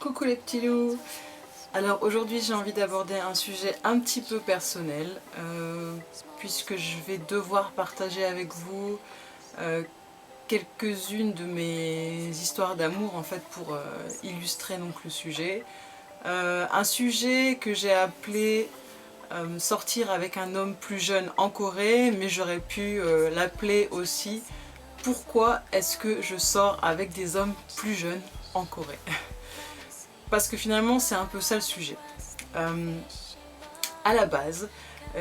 Coucou les petits loups. Alors aujourd'hui j'ai envie d'aborder un sujet un petit peu personnel puisque je vais devoir partager avec vous euh, quelques-unes de mes histoires d'amour en fait pour illustrer donc le sujet. Un sujet que j'ai appelé sortir avec un homme plus jeune en Corée, mais j'aurais pu l'appeler aussi pourquoi est-ce que je sors avec des hommes plus jeunes en Corée. Parce que finalement c'est un peu ça le sujet. Euh, à la base,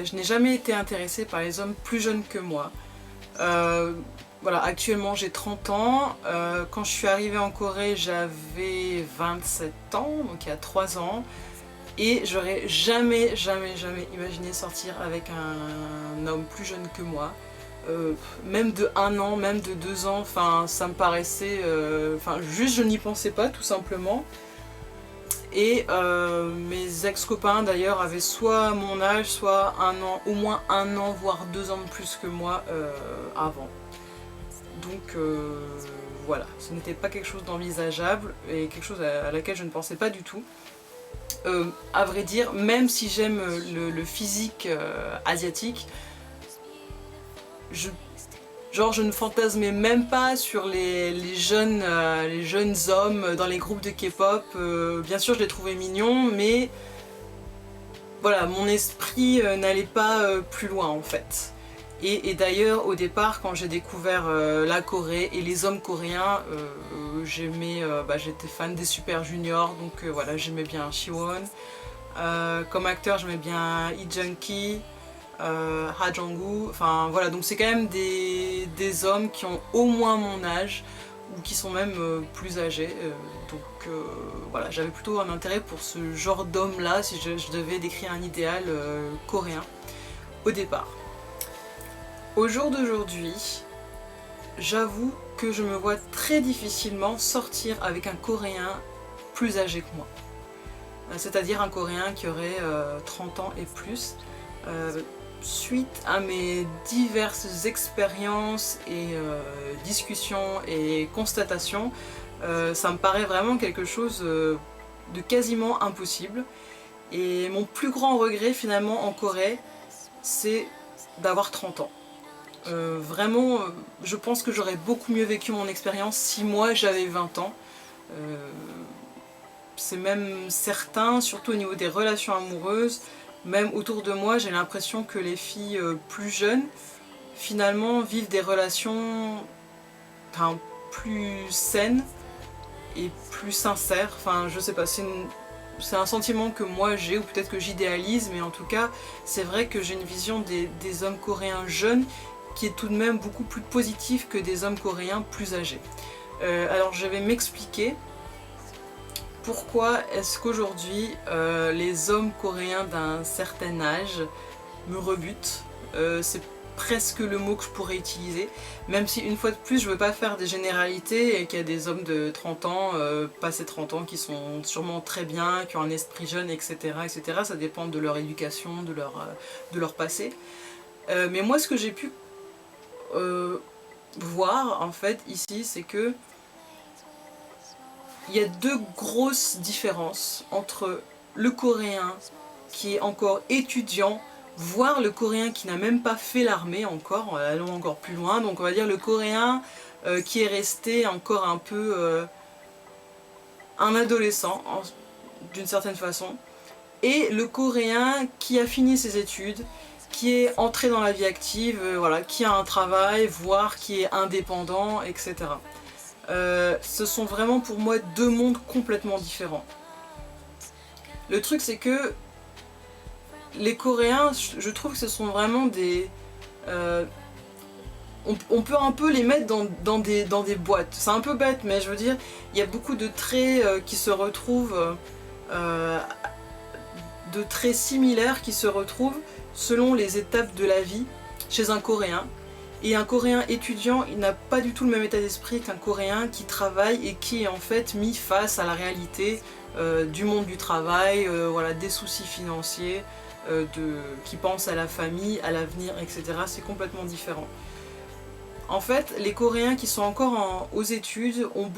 je n'ai jamais été intéressée par les hommes plus jeunes que moi. Euh, voilà, actuellement j'ai 30 ans. Quand je suis arrivée en Corée, j'avais 27 ans, donc il y a 3 ans. Et j'aurais jamais imaginé sortir avec un homme plus jeune que moi. Même de 1 an, même de 2 ans, enfin ça me paraissait... Enfin juste je n'y pensais pas tout simplement. Et mes ex-copains d'ailleurs avaient soit mon âge, soit un an, au moins 1 an, voire 2 ans de plus que moi avant. Donc voilà, ce n'était pas quelque chose d'envisageable et quelque chose à laquelle je ne pensais pas du tout. À vrai dire, même si j'aime le physique asiatique, je genre je ne fantasmais même pas sur les jeunes hommes dans les groupes de K-pop. Bien sûr je les trouvais mignons, mais voilà, mon esprit n'allait pas plus loin en fait. Et d'ailleurs au départ quand j'ai découvert la Corée et les hommes coréens, j'étais fan des Super Junior, donc voilà, j'aimais bien Siwon. Comme acteur j'aimais bien Lee Jung-ki, Ha Jong-woo, enfin voilà, donc c'est quand même des hommes qui ont au moins mon âge ou qui sont même plus âgés, donc voilà, j'avais plutôt un intérêt pour ce genre d'homme là si je devais décrire un idéal coréen au départ. Au jour d'aujourd'hui, j'avoue que je me vois très difficilement sortir avec un coréen plus âgé que moi, c'est-à-dire un coréen qui aurait 30 ans et plus. Suite à mes diverses expériences et discussions et constatations, ça me paraît vraiment quelque chose de quasiment impossible. Et mon plus grand regret finalement en Corée, c'est d'avoir 30 ans. Vraiment, je pense que j'aurais beaucoup mieux vécu mon expérience si moi j'avais 20 ans. Euh, c'est même certain, surtout au niveau des relations amoureuses. Même autour de moi, j'ai l'impression que les filles plus jeunes, finalement, vivent des relations plus saines et plus sincères. Enfin, je sais pas, c'est un sentiment que moi j'ai, ou peut-être que j'idéalise, mais en tout cas, c'est vrai que j'ai une vision des hommes coréens jeunes qui est tout de même beaucoup plus positive que des hommes coréens plus âgés. Alors, je vais m'expliquer. Pourquoi est-ce qu'aujourd'hui les hommes coréens d'un certain âge me rebutent? C'est presque le mot que je pourrais utiliser, même si une fois de plus je veux pas faire des généralités et qu'il y a des hommes de 30 ans, passé 30 ans, qui sont sûrement très bien, qui ont un esprit jeune, etc. etc. Ça dépend de leur éducation, de leur passé. Mais moi ce que j'ai pu voir en fait ici, c'est que il y a deux grosses différences entre le coréen qui est encore étudiant, voire le coréen qui n'a même pas fait l'armée encore, allons encore plus loin, donc on va dire le coréen qui est resté encore un peu un adolescent d'une certaine façon, et le coréen qui a fini ses études, qui est entré dans la vie active, voilà, qui a un travail, voire qui est indépendant, etc. Ce sont vraiment pour moi deux mondes complètement différents. Le truc c'est que les Coréens, je trouve que ce sont vraiment des... on peut un peu les mettre dans des boîtes. C'est un peu bête, mais je veux dire, il y a beaucoup de traits qui se retrouvent, de traits similaires qui se retrouvent selon les étapes de la vie chez un Coréen. Et un Coréen étudiant, il n'a pas du tout le même état d'esprit qu'un Coréen qui travaille et qui est en fait mis face à la réalité du monde du travail, voilà, des soucis financiers, qui pense à la famille, à l'avenir, etc. C'est complètement différent. En fait, les Coréens qui sont encore aux études ont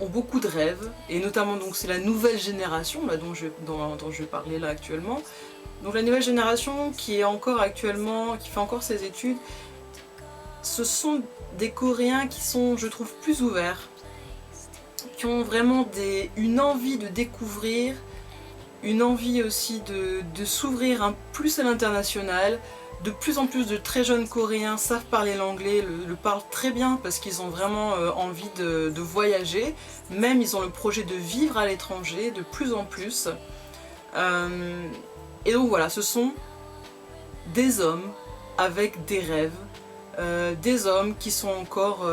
ont beaucoup de rêves, et notamment donc c'est la nouvelle génération là, dont je vais parler là actuellement. Donc la nouvelle génération qui est encore actuellement, qui fait encore ses études, ce sont des Coréens qui sont, je trouve, plus ouverts, qui ont vraiment une envie de découvrir, une envie aussi de s'ouvrir plus à l'international. De plus en plus de très jeunes Coréens savent parler l'anglais, le parlent très bien parce qu'ils ont vraiment envie de voyager. Même ils ont le projet de vivre à l'étranger de plus en plus. Et donc voilà, ce sont des hommes avec des rêves, des hommes qui sont encore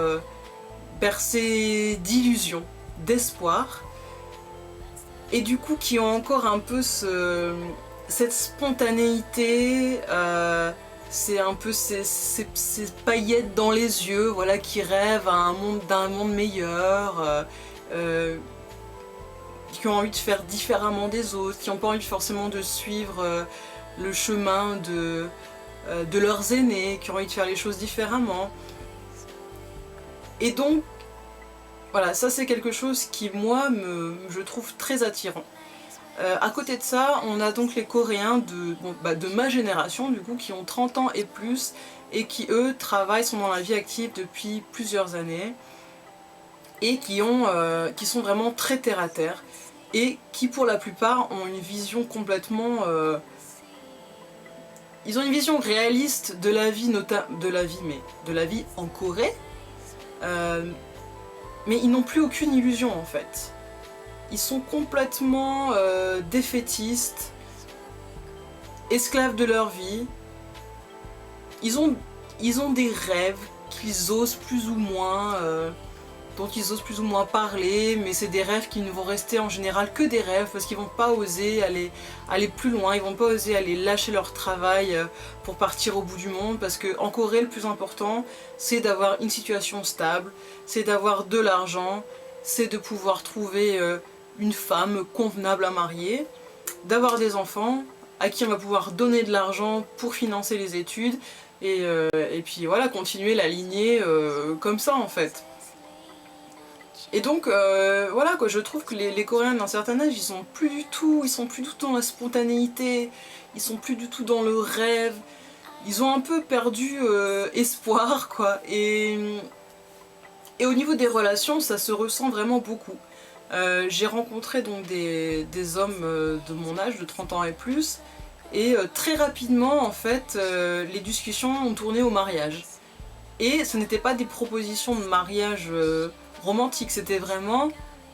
bercés d'illusions, d'espoir, et du coup qui ont encore un peu cette spontanéité, c'est un peu ces paillettes dans les yeux, voilà, qui rêvent d'un monde meilleur, qui ont envie de faire différemment des autres, qui n'ont pas envie forcément de suivre le chemin de leurs aînés, qui ont envie de faire les choses différemment. Et donc, voilà, ça c'est quelque chose qui, moi, je trouve très attirant. À côté de ça, on a donc les Coréens de ma génération, du coup, qui ont 30 ans et plus, et qui, eux, sont dans la vie active depuis plusieurs années, et qui sont vraiment très terre-à-terre, et qui, pour la plupart, ont une vision complètement... ils ont une vision réaliste de la vie, de la vie en Corée, mais ils n'ont plus aucune illusion, en fait. Ils sont complètement défaitistes, esclaves de leur vie. Ils ont des rêves qu'ils osent plus ou moins, dont ils osent plus ou moins parler, mais c'est des rêves qui ne vont rester en général que des rêves parce qu'ils vont pas oser aller plus loin, ils vont pas oser aller lâcher leur travail pour partir au bout du monde, parce qu'en Corée, le plus important, c'est d'avoir une situation stable, c'est d'avoir de l'argent, c'est de pouvoir trouver une femme convenable à marier, d'avoir des enfants à qui on va pouvoir donner de l'argent pour financer les études, et puis voilà, continuer la lignée comme ça en fait. Et donc voilà quoi, je trouve que les Coréens d'un certain âge, ils sont plus du tout dans la spontanéité, ils sont plus du tout dans le rêve, ils ont un peu perdu espoir quoi, et au niveau des relations, ça se ressent vraiment beaucoup. J'ai rencontré donc des hommes de mon âge, de 30 ans et plus, et très rapidement en fait les discussions ont tourné au mariage. Et ce n'était pas des propositions de mariage romantiques, c'était vraiment,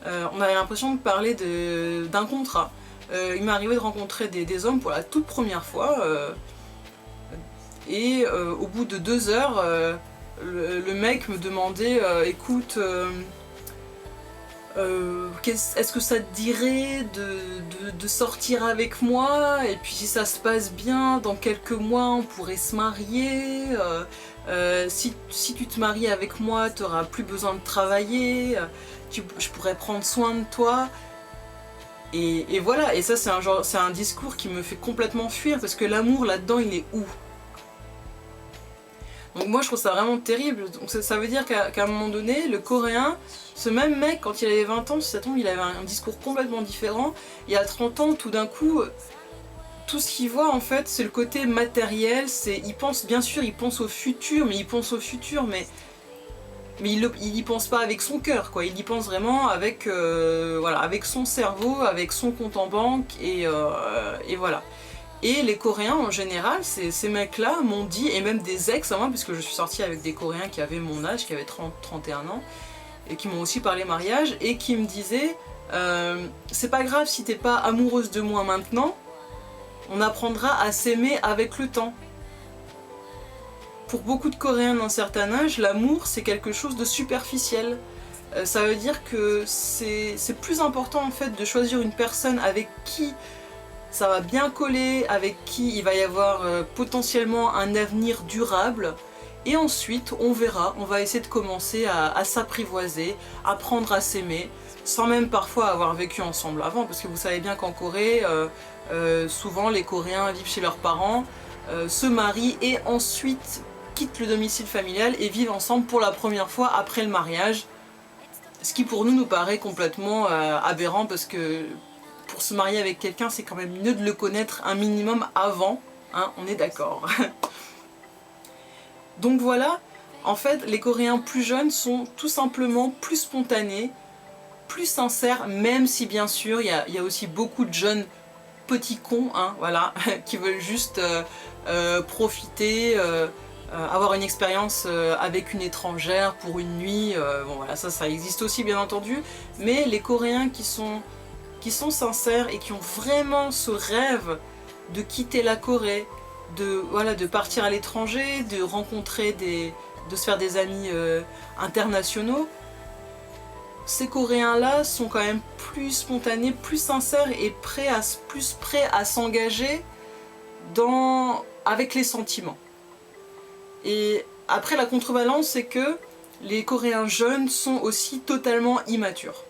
on avait l'impression de parler d'un contrat. Il m'est arrivé de rencontrer des hommes pour la toute première fois, et au bout de 2 heures, le mec me demandait écoute, est-ce que ça te dirait de sortir avec moi, et puis si ça se passe bien, dans quelques mois on pourrait se marier, si tu te maries avec moi, tu n'auras plus besoin de travailler, je pourrais prendre soin de toi. Et voilà, et ça c'est un discours qui me fait complètement fuir, parce que l'amour là-dedans il est où? Donc moi je trouve ça vraiment terrible. Donc ça veut dire qu'à un moment donné, le Coréen, ce même mec, quand il avait 20 ans, si ça tombe, il avait un discours complètement différent. Et à 30 ans, tout d'un coup, tout ce qu'il voit en fait, c'est le côté matériel. Il pense, bien sûr, il pense au futur, mais il y pense pas avec son cœur, quoi. Il y pense vraiment avec, voilà, avec son cerveau, avec son compte en banque, et voilà. Et les Coréens en général, ces mecs-là m'ont dit, et même des ex à moi, puisque je suis sortie avec des Coréens qui avaient mon âge, qui avaient 30-31 ans, et qui m'ont aussi parlé mariage, et qui me disaient c'est pas grave si t'es pas amoureuse de moi maintenant, on apprendra à s'aimer avec le temps. Pour beaucoup de Coréens d'un certain âge, l'amour c'est quelque chose de superficiel. Ça veut dire que c'est plus important en fait de choisir une personne avec qui ça va bien coller, avec qui il va y avoir potentiellement un avenir durable, et ensuite on verra, on va essayer de commencer à s'apprivoiser, apprendre à s'aimer, sans même parfois avoir vécu ensemble avant, parce que vous savez bien qu'en Corée, souvent les Coréens vivent chez leurs parents, se marient et ensuite quittent le domicile familial et vivent ensemble pour la première fois après le mariage. Ce qui pour nous paraît complètement aberrant parce que pour se marier avec quelqu'un, c'est quand même mieux de le connaître un minimum avant, hein, on est d'accord. Donc voilà, en fait, les Coréens plus jeunes sont tout simplement plus spontanés, plus sincères, même si bien sûr, il y a aussi beaucoup de jeunes petits cons, hein, voilà, qui veulent juste profiter, avoir une expérience avec une étrangère pour une nuit, bon voilà, ça existe aussi bien entendu, mais les Coréens qui sont sincères et qui ont vraiment ce rêve de quitter la Corée, de partir à l'étranger, de rencontrer de se faire des amis internationaux, ces Coréens-là sont quand même plus spontanés, plus sincères et plus prêts à s'engager avec les sentiments. Et après, la contrebalance, c'est que les Coréens jeunes sont aussi totalement immatures.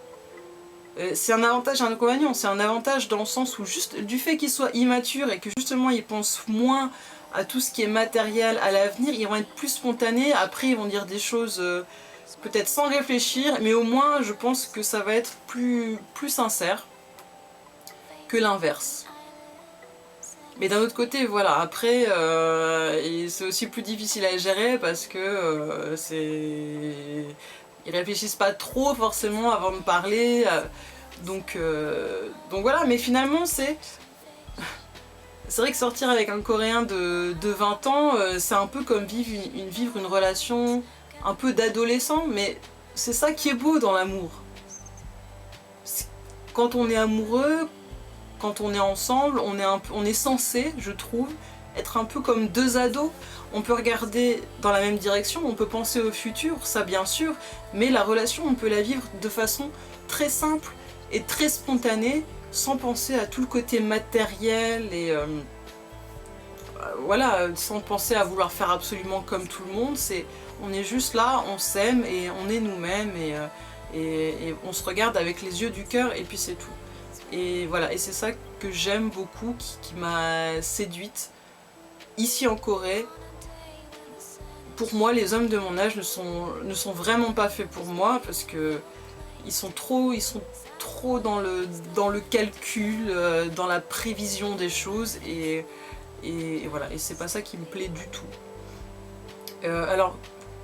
C'est un avantage et un inconvénient. C'est un avantage dans le sens où juste du fait qu'ils soient immatures et que justement ils pensent moins à tout ce qui est matériel, à l'avenir, ils vont être plus spontanés. Après, ils vont dire des choses peut-être sans réfléchir, mais au moins je pense que ça va être plus sincère que l'inverse. Mais d'un autre côté, voilà, après, c'est aussi plus difficile à gérer parce que ils réfléchissent pas trop forcément avant de parler. Donc voilà, mais finalement c'est vrai que sortir avec un Coréen de 20 ans, c'est un peu comme vivre une relation un peu d'adolescent, mais c'est ça qui est beau dans l'amour. Quand on est amoureux, quand on est ensemble, on est censé, je trouve, être un peu comme deux ados. On peut regarder dans la même direction, on peut penser au futur, ça bien sûr, mais la relation, on peut la vivre de façon très simple et très spontanée, sans penser à tout le côté matériel et voilà, sans penser à vouloir faire absolument comme tout le monde. On est juste là, on s'aime et on est nous-mêmes et on se regarde avec les yeux du cœur et puis c'est tout. Et voilà, et c'est ça que j'aime beaucoup, qui m'a séduite ici en Corée. Pour moi, les hommes de mon âge ne sont vraiment pas faits pour moi parce que ils sont trop dans le calcul, dans la prévision des choses et voilà, et c'est pas ça qui me plaît du tout. Alors,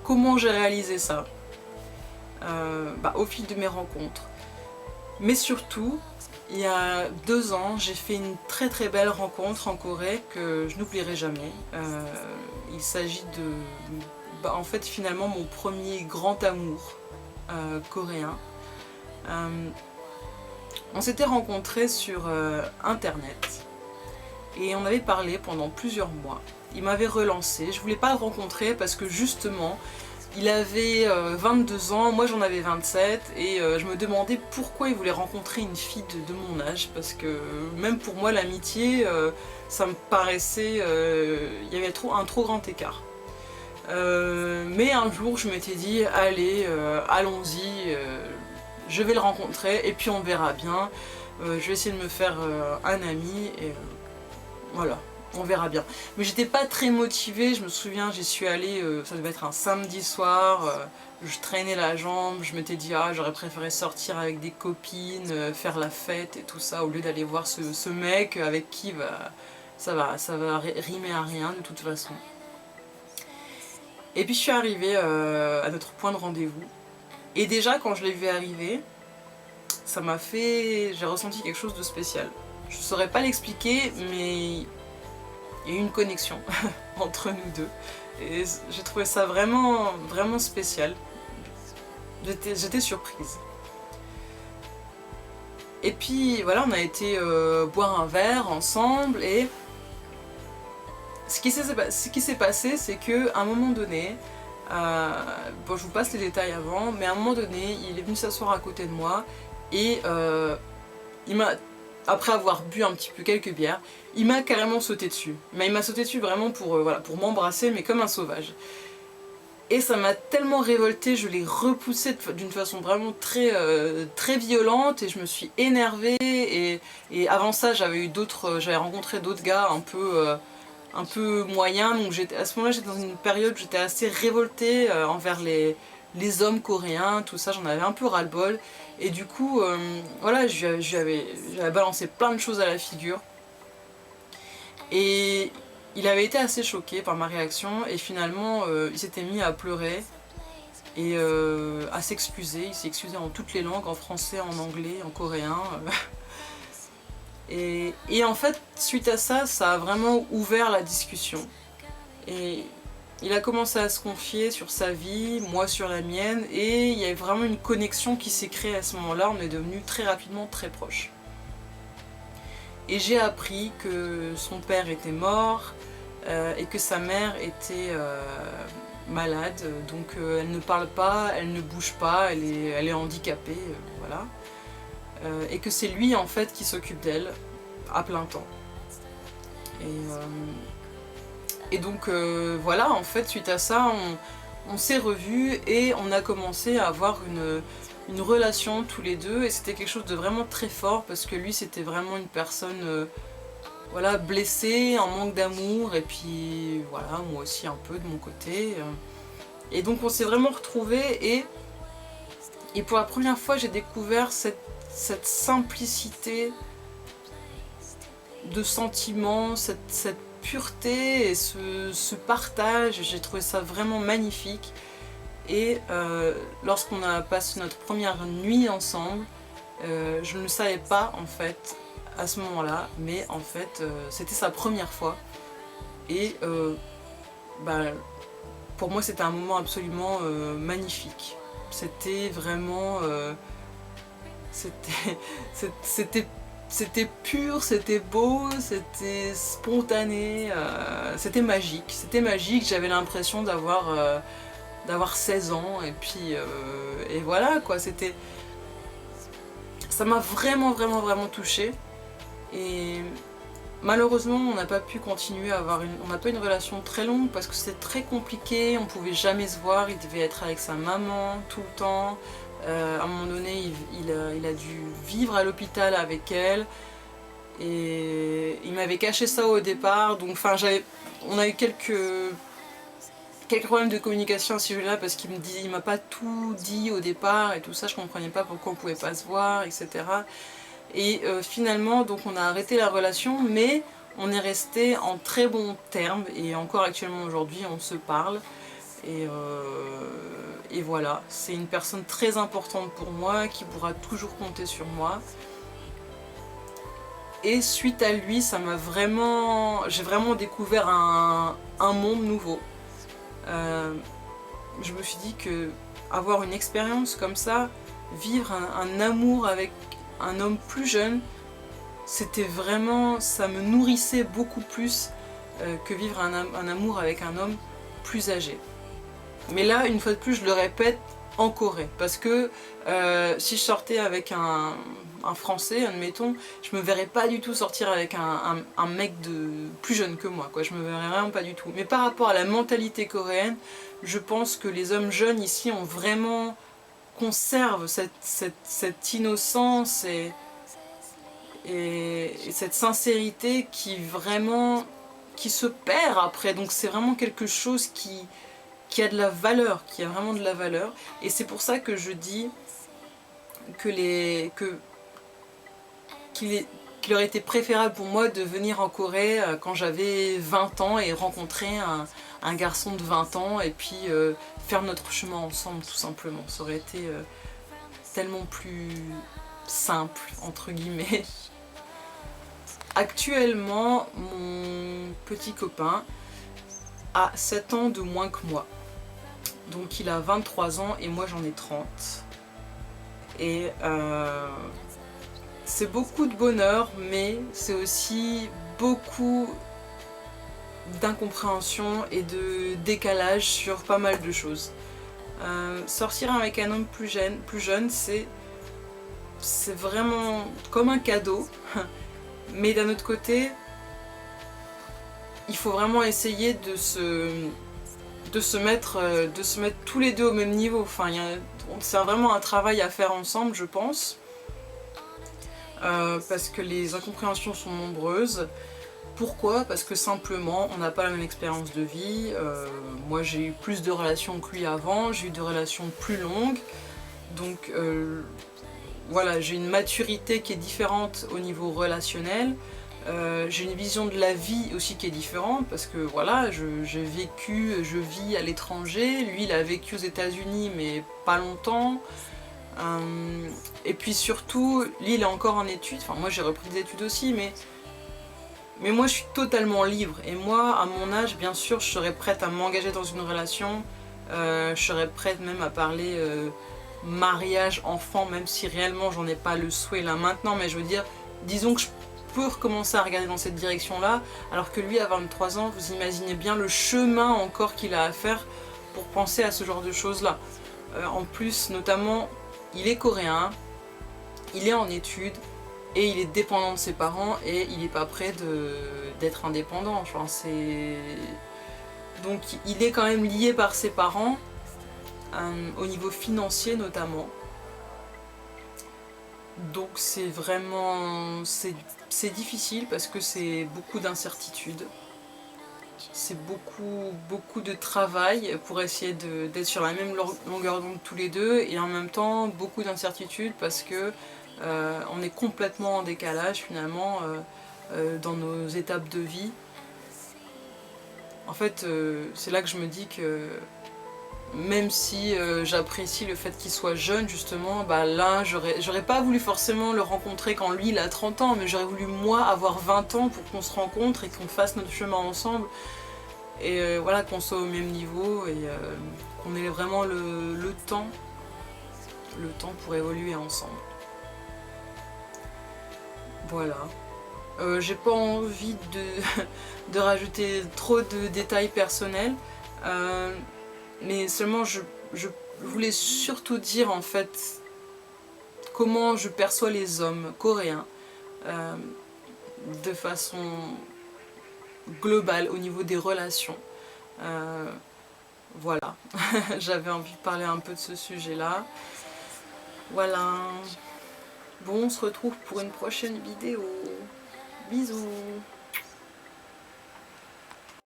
comment j'ai réalisé ça? Au fil de mes rencontres. Mais surtout, il y a 2 ans, j'ai fait une très très belle rencontre en Corée que je n'oublierai jamais. Il s'agit en fait, finalement, mon premier grand amour coréen. On s'était rencontrés sur internet et on avait parlé pendant plusieurs mois. Il m'avait relancé, je voulais pas le rencontrer parce que justement il avait 22 ans, moi j'en avais 27 et je me demandais pourquoi il voulait rencontrer une fille de mon âge parce que même pour moi l'amitié ça me paraissait, il y avait un trop grand écart. Mais un jour je m'étais dit allez allons-y, je vais le rencontrer et puis on verra bien, je vais essayer de me faire un ami et voilà, on verra bien. Mais j'étais pas très motivée, je me souviens, j'y suis allée, ça devait être un samedi soir, je traînais la jambe, je m'étais dit ah j'aurais préféré sortir avec des copines, faire la fête et tout ça, au lieu d'aller voir ce mec avec qui ça va rimer à rien de toute façon. Et puis je suis arrivée à notre point de rendez-vous, et déjà quand je l'ai vu arriver, j'ai ressenti quelque chose de spécial. Je saurais pas l'expliquer, mais il y a eu une connexion entre nous deux. Et j'ai trouvé ça vraiment, vraiment spécial. J'étais surprise. Et puis voilà, on a été boire un verre ensemble et ce qui s'est passé, c'est qu'à un moment donné, bon je vous passe les détails avant, mais à un moment donné, il est venu s'asseoir à côté de moi et après avoir bu un petit peu quelques bières, il m'a carrément sauté dessus. Mais il m'a sauté dessus vraiment pour m'embrasser, mais comme un sauvage. Et ça m'a tellement révoltée, je l'ai repoussé d'une façon vraiment très, très violente et je me suis énervée. Et avant ça, j'avais rencontré d'autres gars un peu moyens. Donc à ce moment-là, j'étais dans une période où j'étais assez révoltée envers les les hommes coréens, tout ça, j'en avais un peu ras-le-bol. Et du coup, voilà, j'avais balancé plein de choses à la figure. Et il avait été assez choqué par ma réaction et finalement il s'était mis à pleurer et à s'excuser. Il s'est excusé en toutes les langues, en français, en anglais, en coréen. Et en fait, suite à ça, ça a vraiment ouvert la discussion. Et il a commencé à se confier sur sa vie, moi sur la mienne, et il y a vraiment une connexion qui s'est créée à ce moment-là. On est devenus très rapidement très proches. Et j'ai appris que son père était mort et que sa mère était malade. Donc elle ne parle pas, elle ne bouge pas, elle est handicapée, voilà. Et que c'est lui en fait qui s'occupe d'elle à plein temps. Et donc voilà, en fait, suite à ça, on s'est revus et on a commencé à avoir une relation tous les deux. Et c'était quelque chose de vraiment très fort parce que lui, c'était vraiment une personne voilà, blessée, en manque d'amour. Et puis voilà, moi aussi un peu de mon côté. Et donc on s'est vraiment retrouvés et pour la première fois, j'ai découvert cette simplicité de sentiments, cette pureté et ce partage, j'ai trouvé ça vraiment magnifique. Et lorsqu'on a passé notre première nuit ensemble, je ne le savais pas en fait à ce moment-là, mais en fait c'était sa première fois. Et bah, pour moi c'était un moment absolument magnifique. C'était vraiment... C'était pur, c'était beau, c'était spontané, c'était magique. C'était magique, j'avais l'impression d'avoir 16 ans et puis et voilà quoi, c'était... Ça m'a vraiment touchée et malheureusement on n'a pas pu continuer à avoir on n'a pas une relation très longue parce que c'était très compliqué, on pouvait jamais se voir, il devait être avec sa maman tout le temps. À un moment donné, il a dû vivre à l'hôpital avec elle et il m'avait caché ça au départ. Donc, enfin, on a eu quelques problèmes de communication à ce sujet-là parce il m'a pas tout dit au départ et tout ça. Je comprenais pas pourquoi on pouvait pas se voir, etc. Et finalement, donc, on a arrêté la relation, mais on est resté en très bons termes et encore actuellement aujourd'hui, on se parle. Et voilà, c'est une personne très importante pour moi, qui pourra toujours compter sur moi. Et suite à lui, j'ai vraiment découvert un monde nouveau. Je me suis dit que avoir une expérience comme ça, vivre un amour avec un homme plus jeune, c'était vraiment, ça me nourrissait beaucoup plus que vivre un amour avec un homme plus âgé. Mais là, une fois de plus, je le répète, en Corée. Parce que si je sortais avec un Français, admettons, je me verrais pas du tout sortir avec un mec plus jeune que moi, quoi. Je me verrais vraiment pas du tout. Mais par rapport à la mentalité coréenne, je pense que les hommes jeunes ici conservent cette innocence et cette sincérité qui se perd après. Donc c'est vraiment quelque chose qui a de la valeur, qui a vraiment de la valeur. Et c'est pour ça que je dis qu'il aurait été préférable pour moi de venir en Corée quand j'avais 20 ans et rencontrer un garçon de 20 ans et puis faire notre chemin ensemble tout simplement. Ça aurait été tellement plus simple, entre guillemets. Actuellement, mon petit copain a 7 ans de moins que moi. Donc il a 23 ans et moi j'en ai 30. Et c'est beaucoup de bonheur, mais c'est aussi beaucoup d'incompréhension et de décalage sur pas mal de choses. Sortir avec un homme plus jeune, c'est vraiment comme un cadeau. Mais d'un autre côté, il faut vraiment essayer de se mettre tous les deux au même niveau. Enfin, c'est vraiment un travail à faire ensemble, je pense. Parce que les incompréhensions sont nombreuses. Pourquoi? Parce que simplement, on n'a pas la même expérience de vie. Moi, j'ai eu plus de relations que lui avant, j'ai eu des relations plus longues. Donc voilà, j'ai une maturité qui est différente au niveau relationnel. J'ai une vision de la vie aussi qui est différente parce que voilà, je vis à l'étranger. Lui, il a vécu aux États-Unis, mais pas longtemps. Et puis surtout, lui, il est encore en études. Enfin, moi, j'ai repris des études aussi, mais moi je suis totalement libre et moi à mon âge bien sûr je serais prête à m'engager dans une relation, je serais prête même à parler mariage, enfant, même si réellement j'en ai pas le souhait là maintenant, mais je veux dire, disons que je peux recommencer à regarder dans cette direction là, alors que lui à 23 ans, vous imaginez bien le chemin encore qu'il a à faire pour penser à ce genre de choses là. En plus notamment il est coréen, il est en études, et il est dépendant de ses parents et il n'est pas prêt d'être indépendant. Enfin, donc il est quand même lié par ses parents, au niveau financier notamment. Donc c'est vraiment... c'est difficile parce que c'est beaucoup d'incertitudes. C'est beaucoup de travail pour essayer d'être sur la même longueur d'onde tous les deux et en même temps beaucoup d'incertitudes parce que on est complètement en décalage finalement dans nos étapes de vie. En fait, c'est là que je me dis que même si j'apprécie le fait qu'il soit jeune justement, bah là j'aurais pas voulu forcément le rencontrer quand lui il a 30 ans, mais j'aurais voulu moi avoir 20 ans pour qu'on se rencontre et qu'on fasse notre chemin ensemble. Et voilà, qu'on soit au même niveau et qu'on ait vraiment le temps pour évoluer ensemble. Voilà. J'ai pas envie de rajouter trop de détails personnels, mais seulement je voulais surtout dire en fait comment je perçois les hommes coréens de façon globale au niveau des relations. Voilà, j'avais envie de parler un peu de ce sujet-là. Voilà. Bon, on se retrouve pour une prochaine vidéo. Bisous.